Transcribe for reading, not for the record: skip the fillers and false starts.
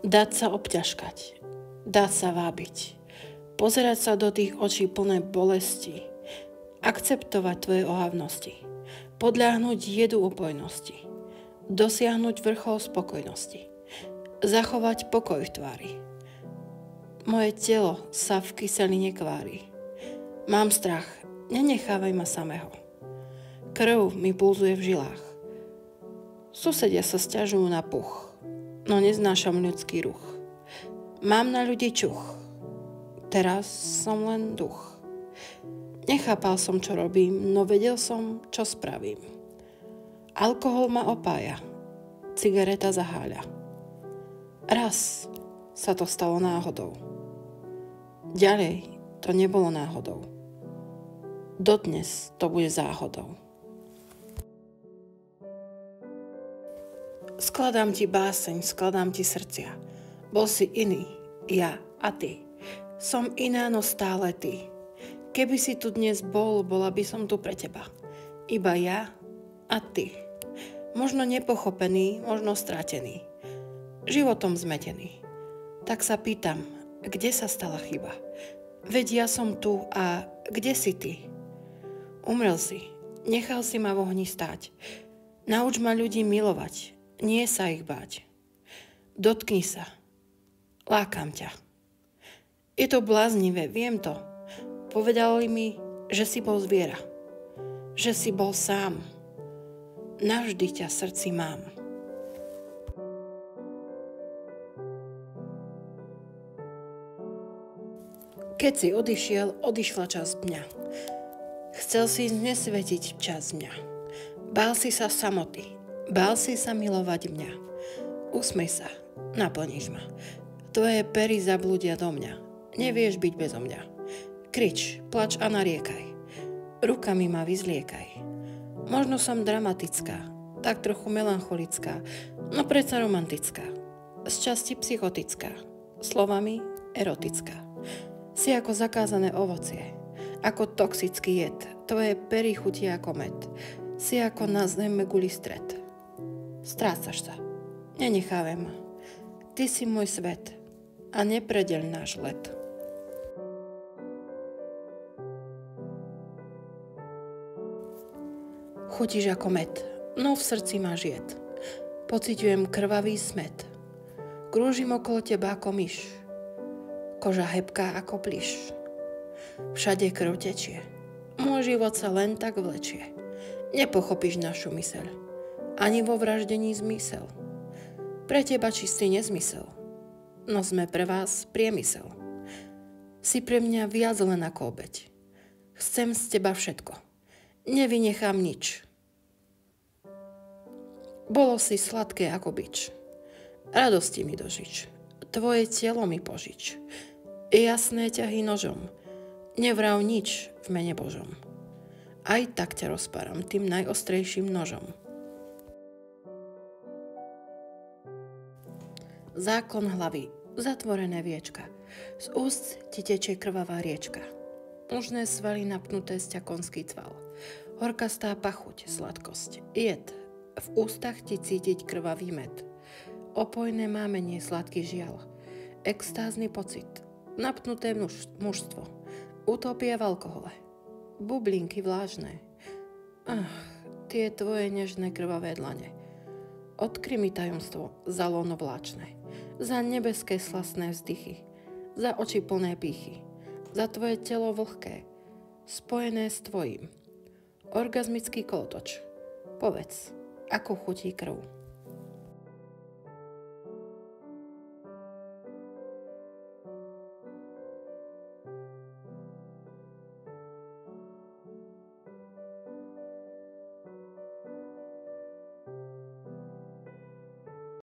Dať sa obťažkať, dať sa vábiť, pozerať sa do tých očí plné bolesti, akceptovať tvoje ohavnosti, podľahnúť jedu upojnosti, dosiahnuť vrchol spokojnosti, zachovať pokoj v tvári. Moje telo sa v kyseline kvári. Mám strach, nenechávaj ma samého. Krv mi pulzuje v žilách. Susedia sa sťažujú na puch, no neznášam ľudský ruch. Mám na ľudí čuch, teraz som len duch. Nechápal som, čo robím, no vedel som, čo spravím. Alkohol ma opája, cigareta zaháľa. Raz sa to stalo náhodou. Ďalej to nebolo náhodou. Dodnes to bude záhodou. Skladám ti báseň, skladám ti srdcia. Bol si iný, ja a ty. Som iná, no stále ty. Keby si tu dnes bol, bola by som tu pre teba. Iba ja a ty. Možno nepochopený, možno stratený. Životom zmetený. Tak sa pýtam, kde sa stala chyba? Veď ja som tu a kde si ty? Umrel si, nechal si ma v ohni stáť. Nauč ma ľudí milovať, nie sa ich báť. Dotkni sa, lákam ťa. Je to bláznivé, viem to. Povedali mi, že si bol zviera, že si bol sám. Navždy ťa v srdci mám. Keď si odišiel, odišla časť mňa. Chcel si znesvetiť časť mňa. Bál si sa samoty, bál si sa milovať mňa. Usmej sa, naplníš ma. Tvoje pery zablúdia do mňa. Nevieš byť bezo mňa. Krič, plač a nariekaj. Rukami ma vyzliekaj. Možno som dramatická, tak trochu melancholická, no predsa romantická. Z časti psychotická, slovami erotická. Si ako zakázané ovocie, ako toxický jed, tvoje pery chutia ako med. Si ako na zeme guli stred. Strácaš sa, nenechávaj ma. Ty si môj svet a nepredeľ náš let. Chutíš ako med, no v srdci máš jed. Pociťujem krvavý smet. Krúžim okolo teba ako myš. Koža hebká ako plyš. Všade krv tečie. Môj život sa len tak vlečie. Nepochopíš našu myseľ. Ani vo vraždení zmysel. Pre teba čistý nezmysel. No sme pre vás priemysel. Si pre mňa viac len ako obeť. Chcem z teba všetko. Nevynechám nič. Bolo si sladké ako bič. Radosti mi dožič. Tvoje telo mi požič. Jasné ťahy nožom. Nevrav nič v mene Božom. Aj tak ťa rozpáram tým najostrejším nožom. Zákon hlavy, zatvorené viečka. Z úst ti tečie krvavá riečka. Mužné svaly napnuté sťa konský cval. Horkastá pachuť, sladkosť, jed. V ústach ti cítiť krvavý med. Opojné mámenie, sladký žiaľ. Extázny pocit, napnuté mužstvo. Utopia v alkohole. Bublinky vlážne. Tie tvoje nežné krvavé dlane. Odkry mi tajomstvo za lono vláčne. Za nebeské slastné vzdychy. Za oči plné pýchy. Za tvoje telo vlhké. Spojené s tvojím. Orgazmický kolotoč. Povedz, ako chutí krv.